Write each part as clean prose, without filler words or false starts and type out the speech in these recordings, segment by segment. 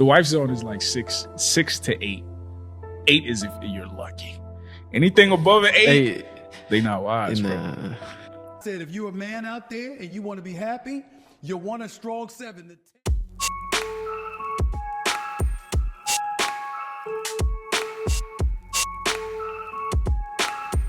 The wife zone is like six to eight. 8 is if you're lucky. Anything above an 8, they not wise, bro. Said if you're a man out there and you want to be happy, you want a strong 7.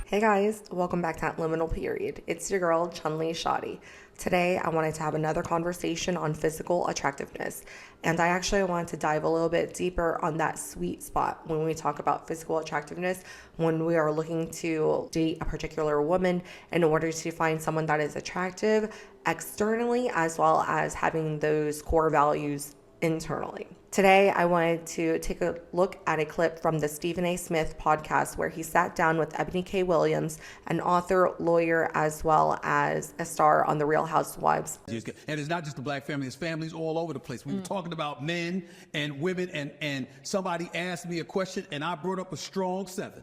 Hey guys, welcome back to Liminal Period. It's your girl, Chun-Li Shoddy. Today, I wanted to have another conversation on physical attractiveness. And I actually wanted to dive a little bit deeper on that sweet spot when we talk about physical attractiveness, when we are looking to date a particular woman in order to find someone that is attractive externally, as well as having those core values internally. Today, I wanted to take a look at a clip from the Stephen A. Smith podcast where he sat down with Eboni K. Williams, an author, lawyer, as well as a star on The Real Housewives. And it's not just the black family, it's families all over the place. We were talking about men and women, and somebody asked me a question, and I brought up a strong 7.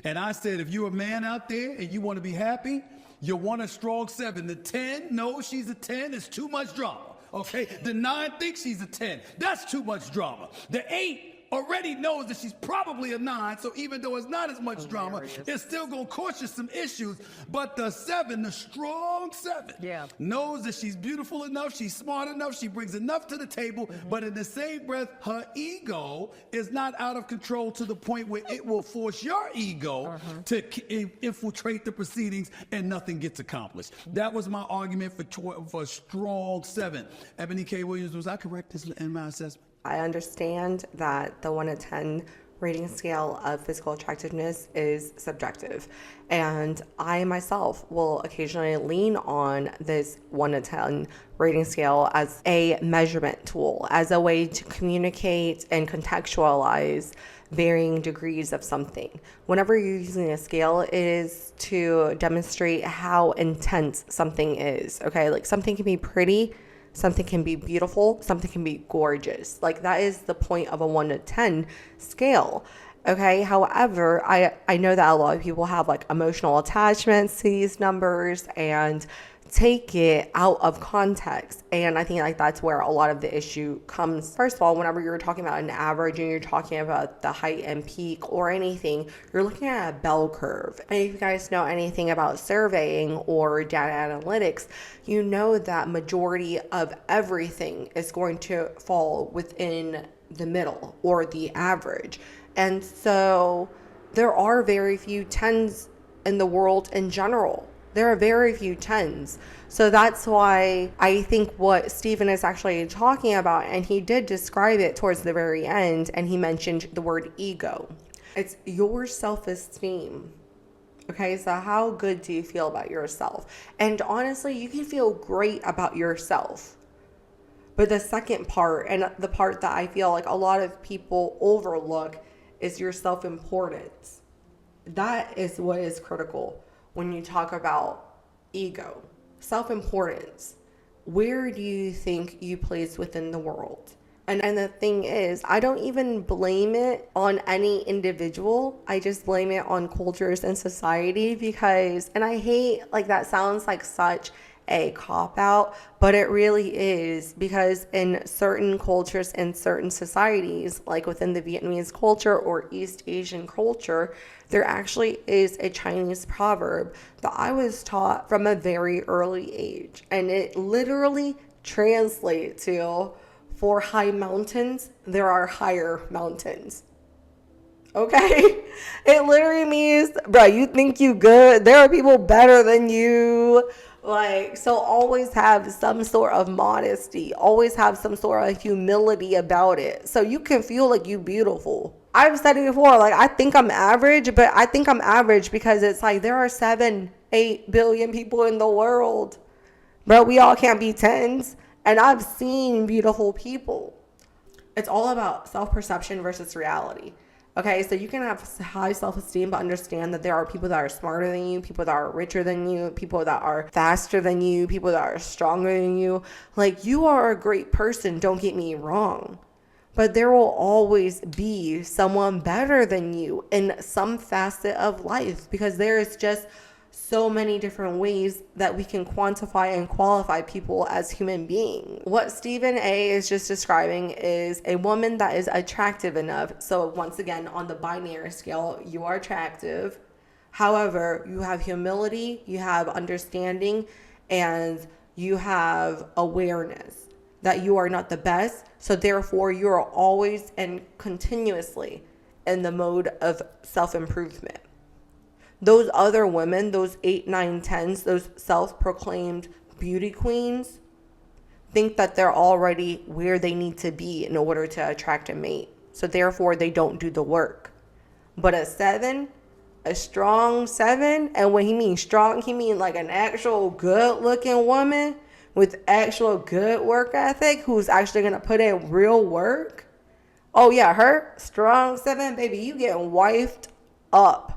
And I said, if you're a man out there and you want to be happy, you want a strong 7. The 10, no, she's a 10, it's too much drama. Okay, the 9 thinks she's a 10. That's too much drama. The 8 already knows that she's probably a 9, so even though it's not as much drama, it's still going to cause you some issues. But the 7, the strong 7, knows that she's beautiful enough, she's smart enough, she brings enough to the table, but in the same breath, her ego is not out of control to the point where it will force your ego to infiltrate the proceedings and nothing gets accomplished. That was my argument for a strong 7. Eboni K. Williams, was I correct in my assessment? I understand that the 1 to 10 rating scale of physical attractiveness is subjective. And I myself will occasionally lean on this 1 to 10 rating scale as a measurement tool, as a way to communicate and contextualize varying degrees of something. Whenever you're using a scale, it is to demonstrate how intense something is. Okay, like something can be pretty, something can be beautiful, something can be gorgeous. Like that is the point of a 1 to 10 scale. Okay. However, I know that a lot of people have like emotional attachments to these numbers and take it out of context. And I think like that's where a lot of the issue comes. First of all, whenever you're talking about an average and you're talking about the height and peak or anything, you're looking at a bell curve. And if you guys know anything about surveying or data analytics, you know that majority of everything is going to fall within the middle or the average. And so there are very few 10s in the world in general. There are very few 10s. So that's why I think what Stephen is actually talking about, and he did describe it towards the very end, and he mentioned the word ego. It's your self-esteem. Okay, so how good do you feel about yourself? And honestly, you can feel great about yourself. But the second part, and the part that I feel like a lot of people overlook, is your self-importance. That is what is critical when you talk about ego. Self-importance. Where do you think you place within the world? And the thing is, I don't even blame it on any individual. I just blame it on cultures and society because, and I hate, like that sounds like such a cop-out, but it really is, because in certain cultures and certain societies, like within the Vietnamese culture or East Asian culture, there actually is a Chinese proverb that I was taught from a very early age, and it literally translates to, for high mountains, there are higher mountains. Okay? It literally means, bro, you think you good? There are people better than you. Like, so always have some sort of modesty, always have some sort of humility about it, so you can feel like you beautiful. I've said it before, like I think I'm average, but I think I'm average because it's like there are 7-8 billion people in the world, but we all can't be 10s. And I've seen beautiful people. It's all about self-perception versus reality. Okay, so you can have high self-esteem, but understand that there are people that are smarter than you, people that are richer than you, people that are faster than you, people that are stronger than you. Like, you are a great person, don't get me wrong. But there will always be someone better than you in some facet of life, because there is just so many different ways that we can quantify and qualify people as human beings. What Stephen A is just describing is a woman that is attractive enough. So once again, on the binary scale, you are attractive. However, you have humility, you have understanding, and you have awareness that you are not the best. So therefore, you are always and continuously in the mode of self-improvement. Those other women, those 8, 9, 10s, those self-proclaimed beauty queens, think that they're already where they need to be in order to attract a mate. So therefore, they don't do the work. But a 7, a strong 7, and when he means strong, he means like an actual good-looking woman with actual good work ethic who's actually going to put in real work. Oh yeah, her strong 7, baby, you getting wifed up.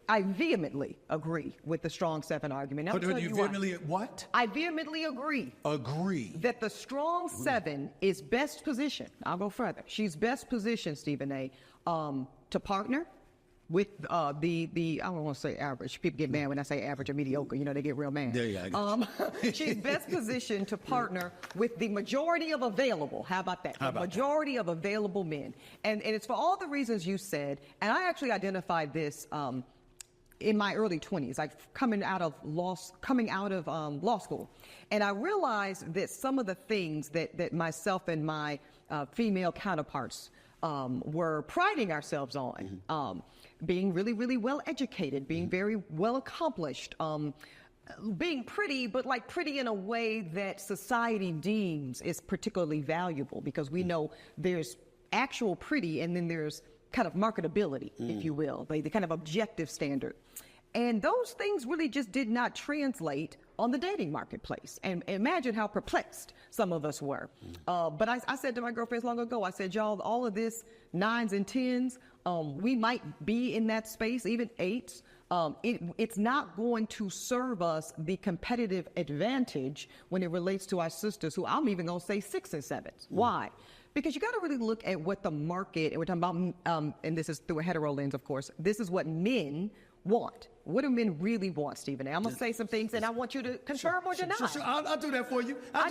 I vehemently agree with the strong 7 argument. Now, But you vehemently what? I vehemently agree. Agree. That the strong 7 is best positioned. I'll go further. She's best positioned, Stephen A, to partner with I don't want to say average. People get mad when I say average or mediocre. You know, they get real mad. There you go. She's best positioned to partner with the majority of available. How about that? The majority of available men, and it's for all the reasons you said. And I actually identified this. In my early 20s, like coming out of law school. And I realized that some of the things that myself and my female counterparts were priding ourselves on, being really, really well educated, being very well accomplished, being pretty, but like pretty in a way that society deems is particularly valuable, because we know there's actual pretty and then there's kind of marketability, if you will, the kind of objective standard. And those things really just did not translate on the dating marketplace. And imagine how perplexed some of us were. But I said to my girlfriends long ago, I said, y'all, all of this 9s and 10s, we might be in that space, even 8s. It's not going to serve us the competitive advantage when it relates to our sisters, who I'm even going to say 6 and 7s. Why? Because you got to really look at what the market, and we're talking about, and this is through a hetero lens, of course, this is what men want. What do men really want, Stephen A? I'm going to say some things, and I want you to confirm or deny. Sure. I'll do that for you. I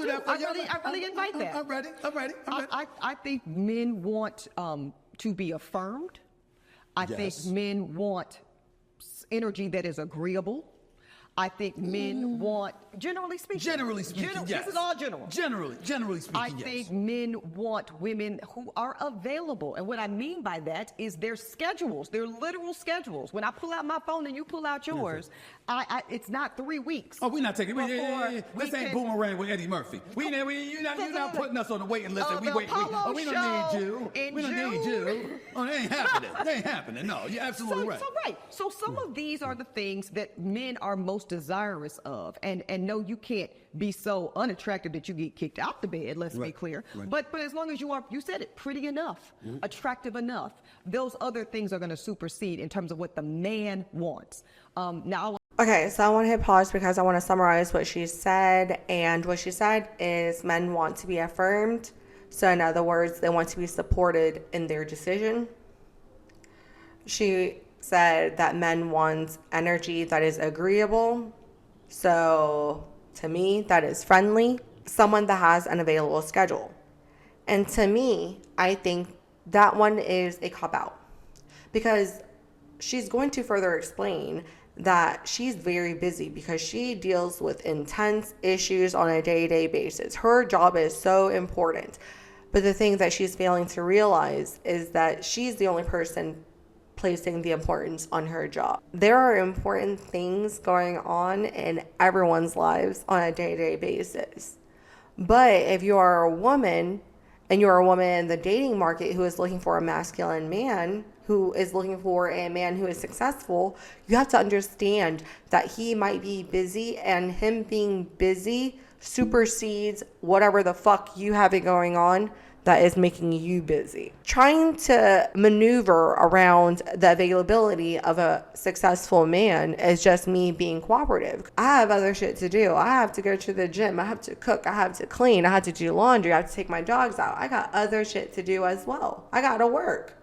really invite that. I'm ready. I think men want to be affirmed. I think men want energy that is agreeable. I think men want, generally speaking. Yes. This is all general. Generally speaking, I think men want women who are available. And what I mean by that is their schedules, their literal schedules. When I pull out my phone and you pull out yours, it's not 3 weeks. Oh, we're not taking it. This ain't Boomerang with Eddie Murphy. You're not putting us on the waiting list and we wait. Oh, we don't need you. We don't need you. Oh, that ain't happening. No, you're absolutely right. So some of these are the things that men are most desirous of. And no, you can't be so unattractive that you get kicked out the bed, let's be clear. But as long as you said it, pretty enough, attractive enough, those other things are going to supersede in terms of what the man wants. Okay, so I want to hit pause because I want to summarize what she said. And what she said is men want to be affirmed. So in other words, they want to be supported in their decision. She said that men want energy that is agreeable. So to me, that is friendly. Someone that has an available schedule. And to me, I think that one is a cop-out. Because she's going to further explain that she's very busy because she deals with intense issues on a day-to-day basis. Her job is so important. But the thing that she's failing to realize is that she's the only person placing the importance on her job. There are important things going on in everyone's lives on a day-to-day basis. But if you are a woman and you're a woman in the dating market who is looking for a masculine man, who is looking for a man who is successful, you have to understand that he might be busy, and him being busy supersedes whatever the fuck you have it going on that is making you busy. Trying to maneuver around the availability of a successful man is just me being cooperative. I have other shit to do. I have to go to the gym. I have to cook. I have to clean. I have to do laundry. I have to take my dogs out. I got other shit to do as well. I gotta work.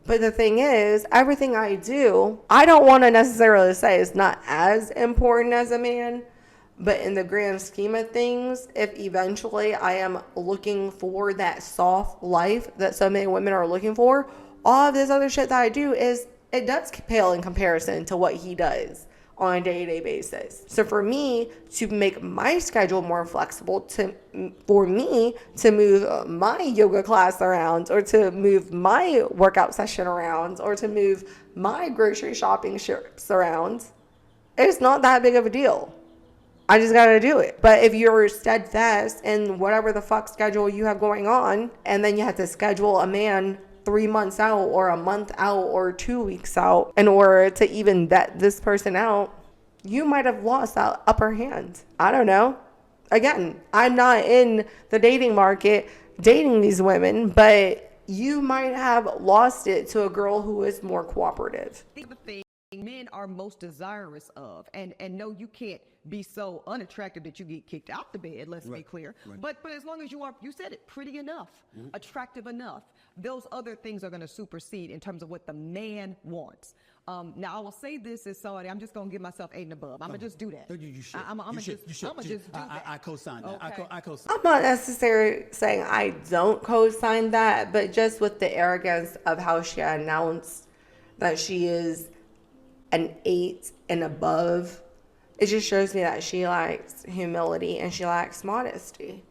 But the thing is, everything I do, I don't want to necessarily say it's not as important as a man. But in the grand scheme of things, if eventually I am looking for that soft life that so many women are looking for, all of this other shit that I do it does pale in comparison to what he does on a day-to-day basis. So for me to make my schedule more flexible, for me to move my yoga class around, or to move my workout session around, or to move my grocery shopping trips around, it's not that big of a deal. I just gotta do it. But if you're steadfast in whatever the fuck schedule you have going on, and then you have to schedule a man 3 months out or a month out or 2 weeks out in order to even vet this person out, you might have lost that upper hand. I don't know. Again, I'm not in the dating market dating these women, but you might have lost it to a girl who is more cooperative. Men are most desirous of, and no, you can't be so unattractive that you get kicked out the bed, let's be clear. But as long as you said it, pretty enough, attractive enough, those other things are going to supersede in terms of what the man wants. Now I will say this is sorry, I'm just going to give myself 8 and above. I'm going to just do that. You should. I'm going to just do that. I co-sign that. Okay. I co-sign. I'm not necessarily saying I don't co-sign that, but just with the arrogance of how she announced that she is an 8 and above, it just shows me that she lacks humility and she lacks modesty.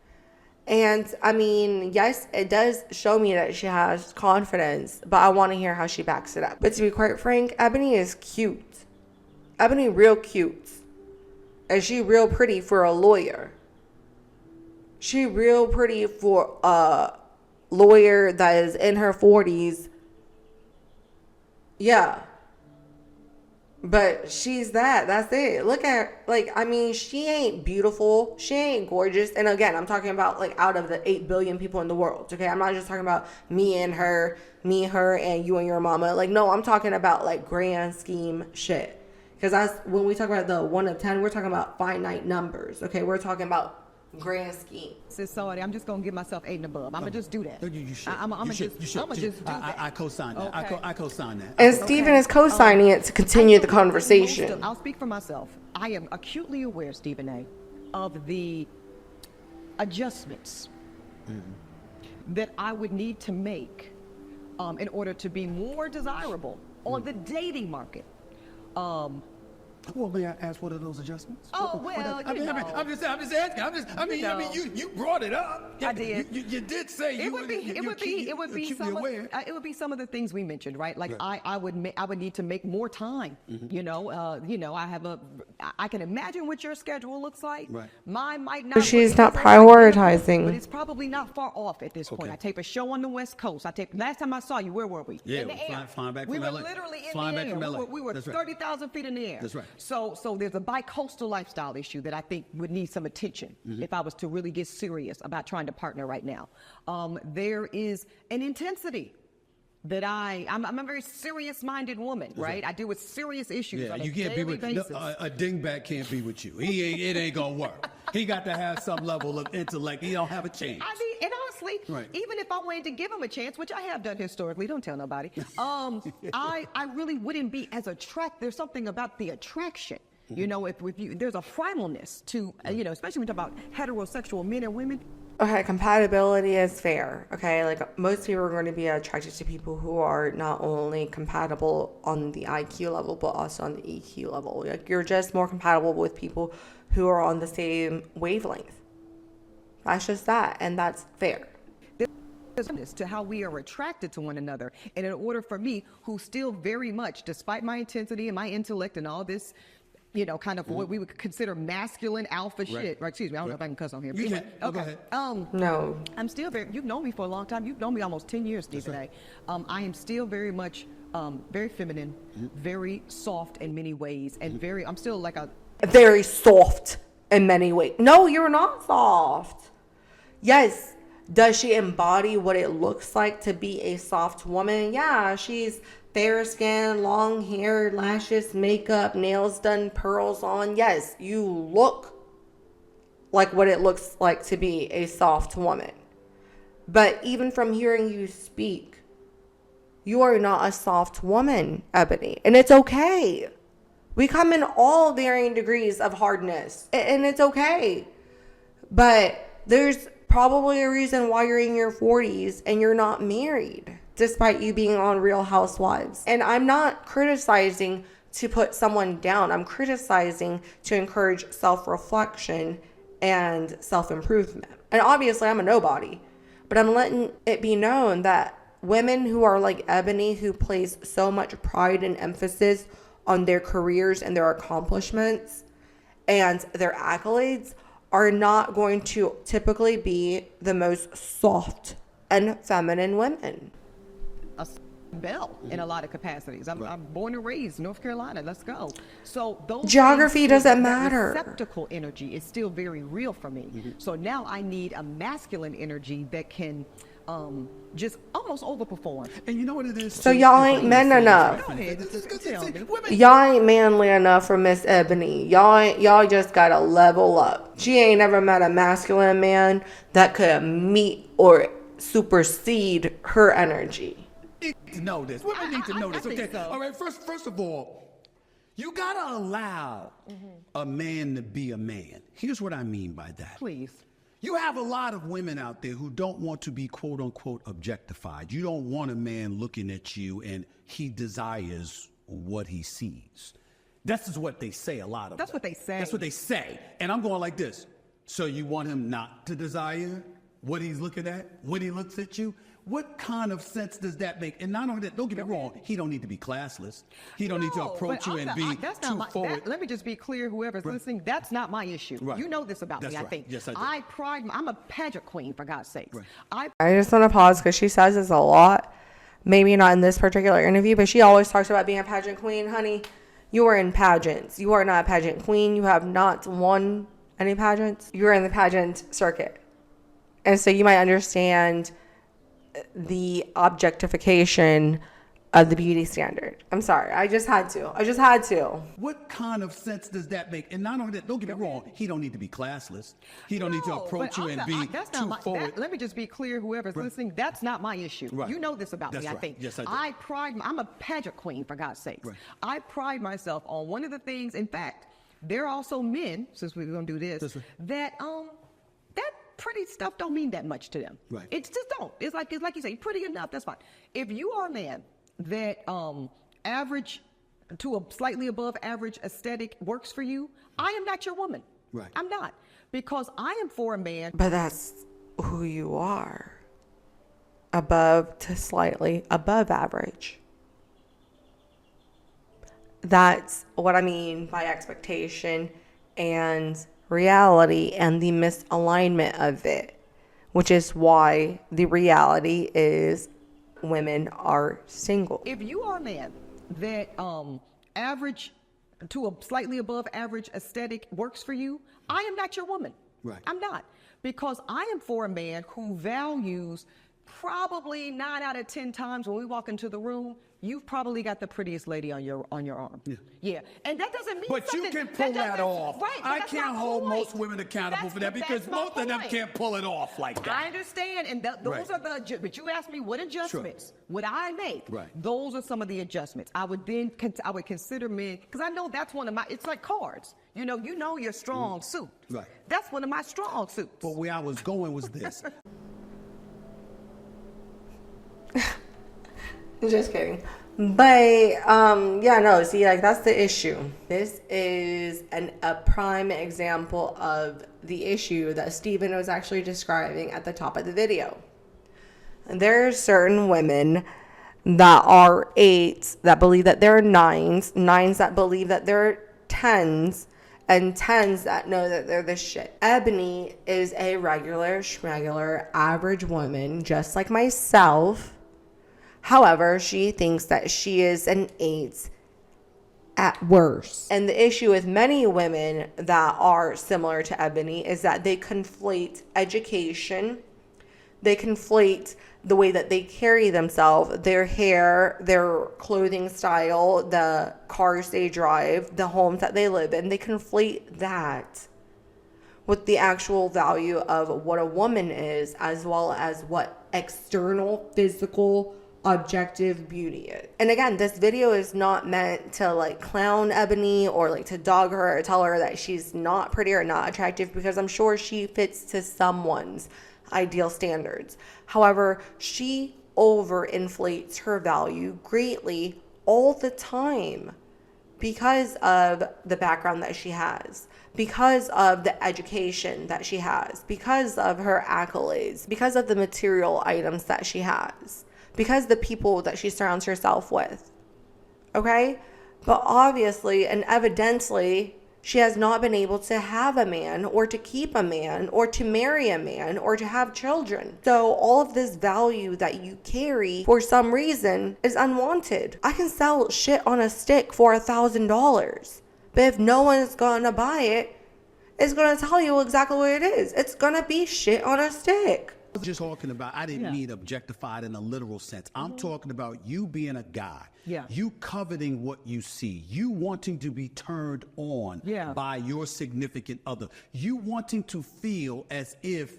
And I mean, yes, it does show me that she has confidence, but I want to hear how she backs it up. But to be quite frank, Eboni is cute. Eboni real cute. And she real pretty for a lawyer. She real pretty for a lawyer that is in her 40s. Yeah. But she's that's it. Look at her. She ain't beautiful. She ain't gorgeous. And again, I'm talking about out of the 8 billion people in the world. Okay. I'm not just talking about me, her, and you and your mama. No, I'm talking about grand scheme shit. Because when we talk about the 1 to 10, we're talking about finite numbers. Okay. We're talking about grand scheme. Sorry, I'm just going to give myself 8 and above. I'm going to just do that. You should. I'm going to just do that. I co-sign that. Okay. I co-sign that. And Stephen is co-signing it to continue the conversation. I'll speak for myself. I am acutely aware, Stephen A., of the adjustments that I would need to make in order to be more desirable on the dating market. Well, may I ask what are those adjustments? Oh, well, I'm just asking. You brought it up. I did. You did say it would be some of the things we mentioned, right? I would need to make more time. I can imagine what your schedule looks like. Right. Mine might not. But she's not prioritizing. But it's probably not far off at this point. I tape a show on the West Coast. Last time I saw you, where were we? Yeah, in the air. Flying back from we LA. were literally in flying the back air. from LA. We were 30,000 feet in the air. That's right. So there's a bi-coastal lifestyle issue that I think would need some attention if I was to really get serious about trying to partner right now. There is an intensity that I'm a very serious-minded woman, right? I deal with serious issues on a daily basis. A dingbat can't be with you. It ain't gonna work. He got to have some level of intellect. He don't have a chance. And honestly, even if I wanted to give him a chance, which I have done historically, don't tell nobody, I really wouldn't be as attracted. There's something about the attraction. If you, there's a primalness to, especially when we talk about heterosexual men and women. Okay, compatibility is fair. Okay, most people are going to be attracted to people who are not only compatible on the IQ level, but also on the EQ level. You're just more compatible with people who are on the same wavelength. That's just that, and that's fair. To how we are attracted to one another, and in order for me, who still very much, despite my intensity and my intellect and all this, kind of what we would consider masculine alpha shit. Right? Excuse me, I don't know if I can cuss on here. You can. Okay. Go ahead. No. I'm still you've known me for a long time. You've known me almost 10 years, Stephen A. I am still very much, very feminine, very soft in many ways, and I'm still very soft in many ways. No, you're not soft. Yes. Does she embody what it looks like to be a soft woman? Yeah, she's fair skin, long hair, lashes, makeup, nails done, pearls on. Yes, you look like what it looks like to be a soft woman. But even from hearing you speak, You are not a soft woman, Ebony. And it's okay. We come in all varying degrees of hardness. And it's okay. But there's probably a reason why you're in your 40s and you're not married, despite you being on Real Housewives. And I'm not criticizing to put someone down. I'm criticizing to encourage self-reflection and self-improvement. And obviously I'm a nobody, but I'm letting it be known that women who are like Ebony, who place so much pride and emphasis on their careers and their accomplishments and their accolades, are not going to typically be the most soft and feminine women. Bell in a lot of capacities. I'm born and raised North Carolina. Let's go. So those geography doesn't matter. Receptacle energy is still very real for me. So now I need a masculine energy that can just almost overperform. And you know what it is? So y'all ain't men enough. Y'all ain't manly enough for Miss Ebony. Y'all just gotta level up. She ain't never met a masculine man that could meet or supersede her energy. Need to know this. Women need to know this. Okay. So. All right. First of all, you gotta allow a man to be a man. Here's what I mean by that. Please. You have a lot of women out there who don't want to be quote unquote objectified. You don't want a man looking at you and he desires what he sees. That's just what they say. A lot of. That's what they say. That's what they say. And I'm going like this. So you want him not to desire what he's looking at when he looks at you? What kind of sense does that make? And not only that, don't get me wrong, he don't need to be classless. He don't need to approach you and be too forward. Let me just be clear, whoever's listening, that's not my issue. Right. You know this about That's me, right. I think. Yes, I do. I'm a pageant queen, for God's sakes. Right. I just want to pause because she says this a lot. Maybe not in this particular interview, but she always talks about being a pageant queen. Honey, you are in pageants. You are not a pageant queen. You have not won any pageants. You are in the pageant circuit. And so you might understand the objectification of the beauty standard. I'm sorry. I just had to. What kind of sense does that make? And not only that, don't get me wrong, he don't need to be classless. He don't need to approach you and be too forward. Let me just be clear, whoever's listening, that's not my issue. Right. You know this about That's me, I right. think. Yes, I do. I'm a pageant queen, for God's sakes. Right. I pride myself on one of the things, in fact, there are also men, since we're going to do this, that pretty stuff don't mean that much to them. Right. It just don't. It's like you say, pretty enough, that's fine. If you are a man that average to a slightly above average aesthetic works for you, I am not your woman. Right. I'm not. Because I am for a man. But that's who you are. Above to slightly above average. That's what I mean by expectation and reality and the misalignment of it, which is why the reality is women are single. If you are a man that average to a slightly above average aesthetic works for you, I am not your woman. Right. I'm not. Because I am for a man who values probably 9 out of 10 times when we walk into the room, you've probably got the prettiest lady on your arm. Yeah. And that doesn't mean But you can pull that off. Right. I can't hold most women accountable for that because most of them can't pull it off like that. I understand. And those are the, but you asked me what adjustments would I make? Right. Those are some of the adjustments. I would consider men, because I know that's one of my, it's like cards. You know your strong suit. Right. That's one of my strong suits. But where I was going was this. Just kidding. But see, like, that's the issue. This is a prime example of the issue that Steven was actually describing at the top of the video. And there are certain women that are 8s that believe that they're 9s, 9s that believe that they're 10s, and 10s that know that they're the shit. Ebony is a regular, schmegular, average woman, just like myself. However, she thinks that she is an 8 at worst. And the issue with many women that are similar to Ebony is that they conflate education, they conflate the way that they carry themselves, their hair, their clothing style, the cars they drive, the homes that they live in. They conflate that with the actual value of what a woman is, as well as what external physical objective beauty is. And again, this video is not meant to like clown Eboni or like to dog her or tell her that she's not pretty or not attractive, because I'm sure she fits to someone's ideal standards. However, she overinflates her value greatly all the time because of the background that she has, because of the education that she has, because of her accolades, because of the material items that she has, because the people that she surrounds herself with. Okay? But obviously and evidently, she has not been able to have a man or to keep a man or to marry a man or to have children. So all of this value that you carry for some reason is unwanted. I can sell shit on a stick for $1,000, but if no one's gonna buy it, it's gonna tell you exactly what it is. It's gonna be shit on a stick. Just talking about, I didn't mean objectified in a literal sense. I'm talking about you being a guy, you coveting what you see, you wanting to be turned on by your significant other, you wanting to feel as if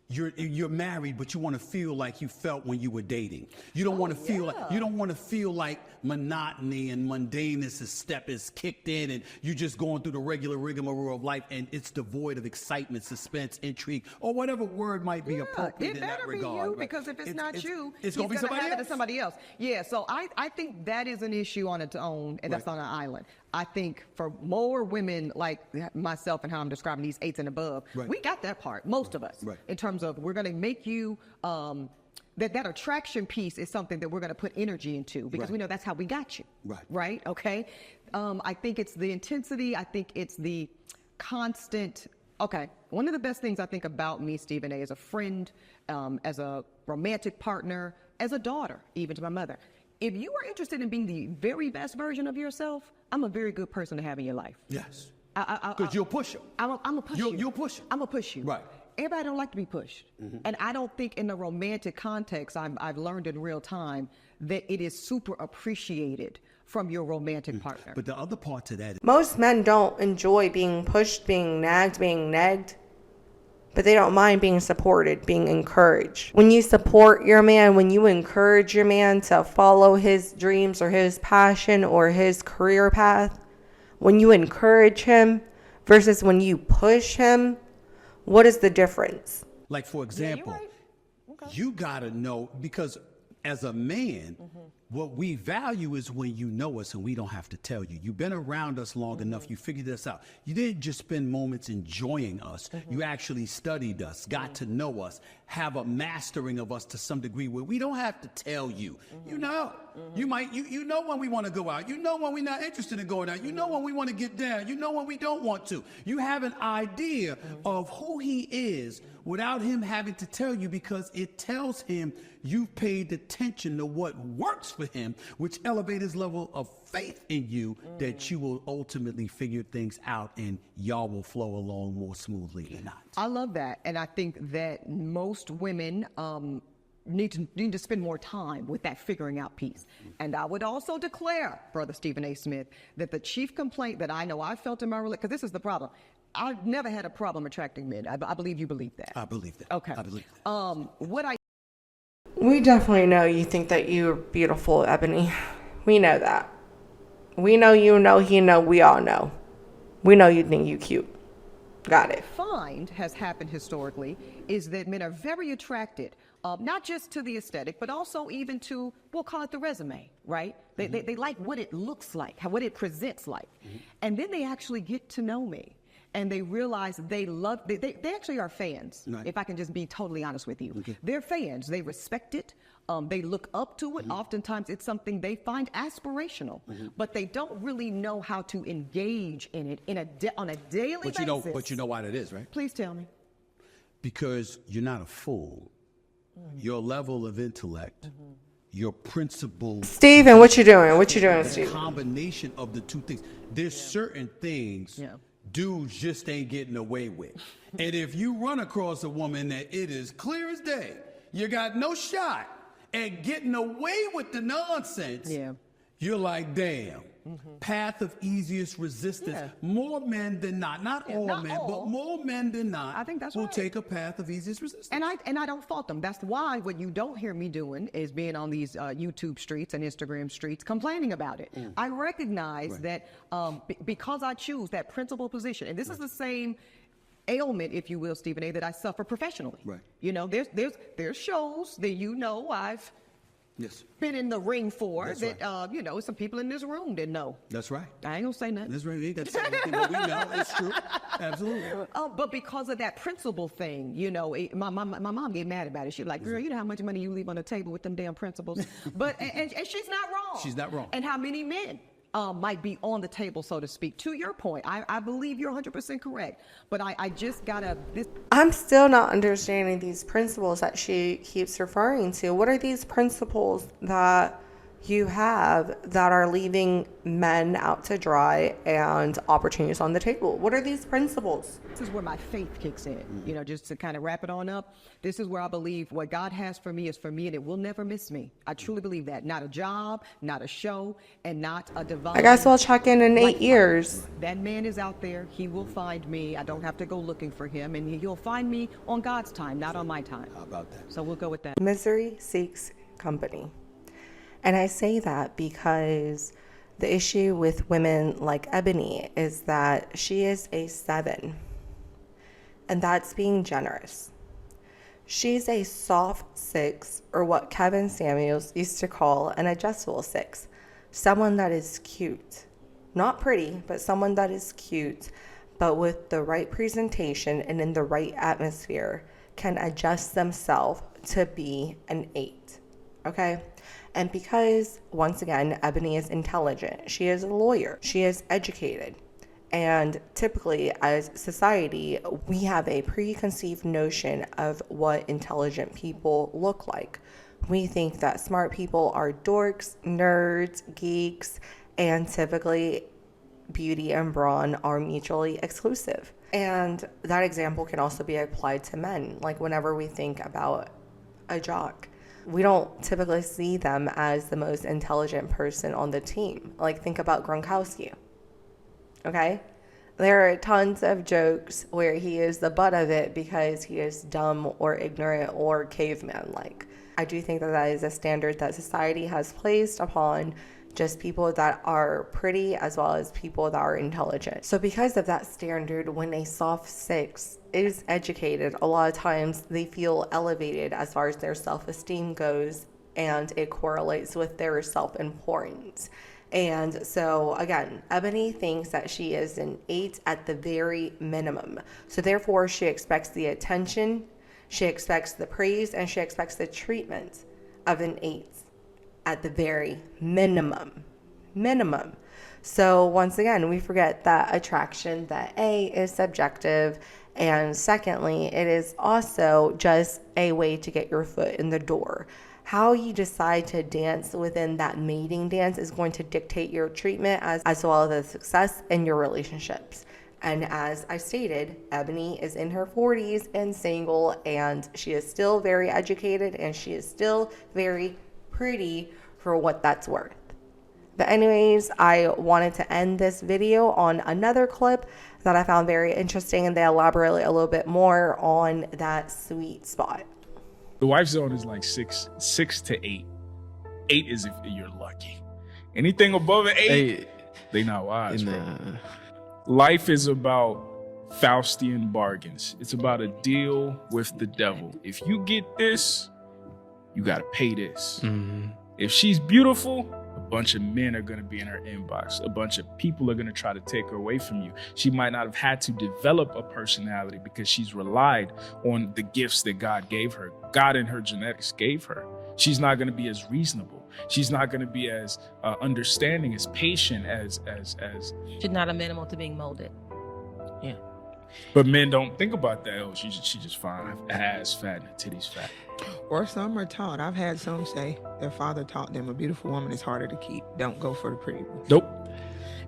you're married, but you want to feel like you felt when you were dating. You don't want to feel like, you don't want to feel like monotony and mundaneness is kicked in and you're just going through the regular rigmarole of life and it's devoid of excitement, suspense, intrigue, or whatever word might be appropriate in that regard. It better be you, because if it's not you, it's going to be somebody else. Yeah, so I think that is an issue on its own, and that's on an island. I think for more women like myself and how I'm describing these 8s and above, we got that part, most of us, in terms of we're going to make you, that attraction piece is something that we're going to put energy into, because we know that's how we got you. Right? Okay? I think it's the intensity. I think it's the constant. Okay. One of the best things I think about me, Stephen A., as a friend, as a romantic partner, as a daughter, even to my mother. If you are interested in being the very best version of yourself, I'm a very good person to have in your life. Yes. Because you'll push them. I'm a push you. You'll push them. I'm a push you. Right. Everybody don't like to be pushed. And I don't think in the romantic context, I've learned in real time that it is super appreciated from your romantic partner. But the other part to that, most men don't enjoy being pushed, being nagged, being negged, but they don't mind being supported, being encouraged. When you support your man, when you encourage your man to follow his dreams or his passion or his career path, when you encourage him versus when you push him, what is the difference? like for example, you gotta know, because as a man, what we value is when you know us and we don't have to tell you. You've been around us long enough. You figured this out. You didn't just spend moments enjoying us. You actually studied us, got to know us, have a mastering of us to some degree where we don't have to tell you. You know, you know when we want to go out. You know when we're not interested in going out. You know when we want to get down. You know when we don't want to. You have an idea of who he is without him having to tell you, because it tells him you've paid attention to what works for him, which elevates his level of faith in you that you will ultimately figure things out and y'all will flow along more smoothly than not. I love that. And I think that most women need to spend more time with that figuring out piece. And I would also declare, Brother Stephen A. Smith, that the chief complaint that I know I felt in my relationship, because this is the problem. I've never had a problem attracting men. I believe you believe that. I believe that. Okay. I believe that. We definitely know you think that you're beautiful, Eboni. We know that. We know you know, he know, we all know. We know you think you cute. Got it. Find has happened historically is that men are very attracted, not just to the aesthetic, but also even to, we'll call it the resume, right? They like what it looks like, what it presents like. And then they actually get to know me. And they realize they actually are fans, if I can just be totally honest with you. Okay. They're fans. They respect it. They look up to it. Oftentimes it's something they find aspirational, but they don't really know how to engage in it on a daily basis. But you know why that is, right? Please tell me. Because you're not a fool. Your level of intellect, your principles. Steven, what you doing? What you doing, Steven? The combination of the two things. There's certain things dudes just ain't getting away with. And if you run across a woman that it is clear as day, you got no shot at getting away with the nonsense, you're like, damn. Path of easiest resistance. Yeah. More men than not all not men, all. but more men than not I think that's will right. take a path of easiest resistance. And I don't fault them. That's why what you don't hear me doing is being on these YouTube streets and Instagram streets complaining about it. I recognize that because I choose that principal position, and this is the same ailment, if you will, Stephen A., that I suffer professionally. Right. You know, there's shows that I've been in the ring for. That's that right. some people in this room didn't know. That's right. I ain't gonna say nothing. That's right. We ain't got to say anything, but we know it's true. Absolutely. But because of that principle thing, my mom get mad about it. She's like, girl, you know how much money you leave on the table with them damn principles. But and she's not wrong. She's not wrong. And how many men might be on the table, so to speak. To your point, I believe you're 100% correct. But I just gotta. I'm still not understanding these principles that she keeps referring to. What are these principles that you have that are leaving men out to dry and opportunities on the table? What are these principles? This is where my faith kicks in. Just to kind of wrap it on up. This is where I believe what God has for me is for me, and it will never miss me. I truly believe that. Not a job, not a show, and not a divine. I guess we'll check in 8 years. That man is out there. He will find me. I don't have to go looking for him, and he'll find me on God's time, not on my time. How about that? So we'll go with that. Misery seeks company. And I say that because the issue with women like Eboni is that she is a 7. And that's being generous. She's a soft 6, or what Kevin Samuels used to call an adjustable 6. Someone that is cute. Not pretty, but someone that is cute, but with the right presentation and in the right atmosphere can adjust themselves to be an 8. Okay? And because, once again, Eboni is intelligent, she is a lawyer, she is educated. And typically, as society, we have a preconceived notion of what intelligent people look like. We think that smart people are dorks, nerds, geeks, and typically beauty and brawn are mutually exclusive. And that example can also be applied to men. Like whenever we think about a jock, we don't typically see them as the most intelligent person on the team. Like think about Gronkowski. Okay? There are tons of jokes where he is the butt of it because he is dumb or ignorant or caveman-like. I do think that that is a standard that society has placed upon just people that are pretty as well as people that are intelligent. So because of that standard, when a soft 6 is educated, a lot of times they feel elevated as far as their self-esteem goes, and it correlates with their self-importance. And so again, Eboni thinks that she is an 8 at the very minimum. So therefore she expects the attention, she expects the praise, and she expects the treatment of an 8 at the very minimum. So once again, we forget that attraction, that A, is subjective, and secondly, it is also just a way to get your foot in the door. How you decide to dance within that mating dance is going to dictate your treatment as well as the success in your relationships. And as I stated, Eboni is in her 40s and single, and she is still very educated, and she is still very pretty for what that's worth. But anyways, I wanted to end this video on another clip that I found very interesting, and they elaborate a little bit more on that sweet spot. The wife zone is like 6 to 8. 8 is if you're lucky. Anything above an 8, they not wise, bro. Life is about Faustian bargains. It's about a deal with the devil. If you get this, you got to pay this. Mm-hmm. If she's beautiful, a bunch of men are going to be in her inbox. A bunch of people are going to try to take her away from you. She might not have had to develop a personality because she's relied on the gifts that God gave her. God in her genetics gave her. She's not going to be as reasonable. She's not going to be as understanding, as patient, as. She's not amenable to being molded. Yeah. But men don't think about that. Oh, she just fine. Ass fat and titties fat. Or some are taught. I've had some say their father taught them a beautiful woman is harder to keep. Don't go for the pretty one. Nope.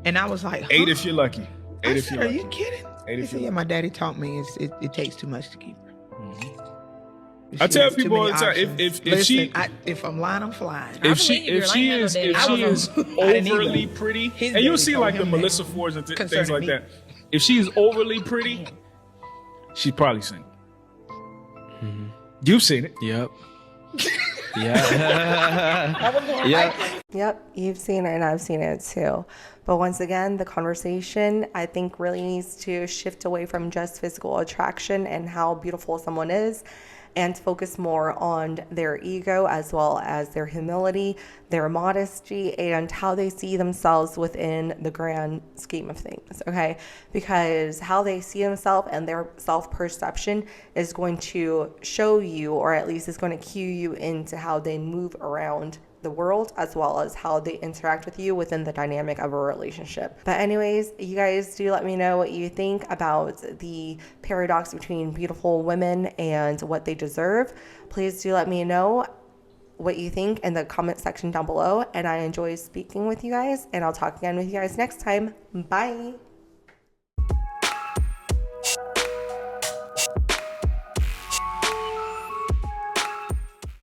And I was like, 8 if you're lucky. 8 if you're lucky. lucky. Are you kidding? 8 if you're lucky. Yeah, my daddy taught me it takes too much to keep her. Mm-hmm. I tell has too people all many the time, options. if I'm lying, I'm flying. if she believe you, if girl. she I ain't is had no if daddy. she is I didn't overly either. pretty, His and you'll daddy see told like the him Melissa that. Fords and things Concerning like me. that. If she is overly pretty, she's probably single. You've seen it. Yep. Yeah. Yeah. Yep, you've seen it and I've seen it too. But once again, the conversation I think really needs to shift away from just physical attraction and how beautiful someone is and focus more on their ego as well as their humility, their modesty, and how they see themselves within the grand scheme of things, okay? Because how they see themselves and their self-perception is going to show you, or at least is going to cue you into how they move around the world, as well as how they interact with you within the dynamic of a relationship. But anyways, you guys do let me know what you think about the paradox between beautiful women and what they deserve. Please do let me know what you think in the comment section down below. And I enjoy speaking with you guys, and I'll talk again with you guys next time. Bye.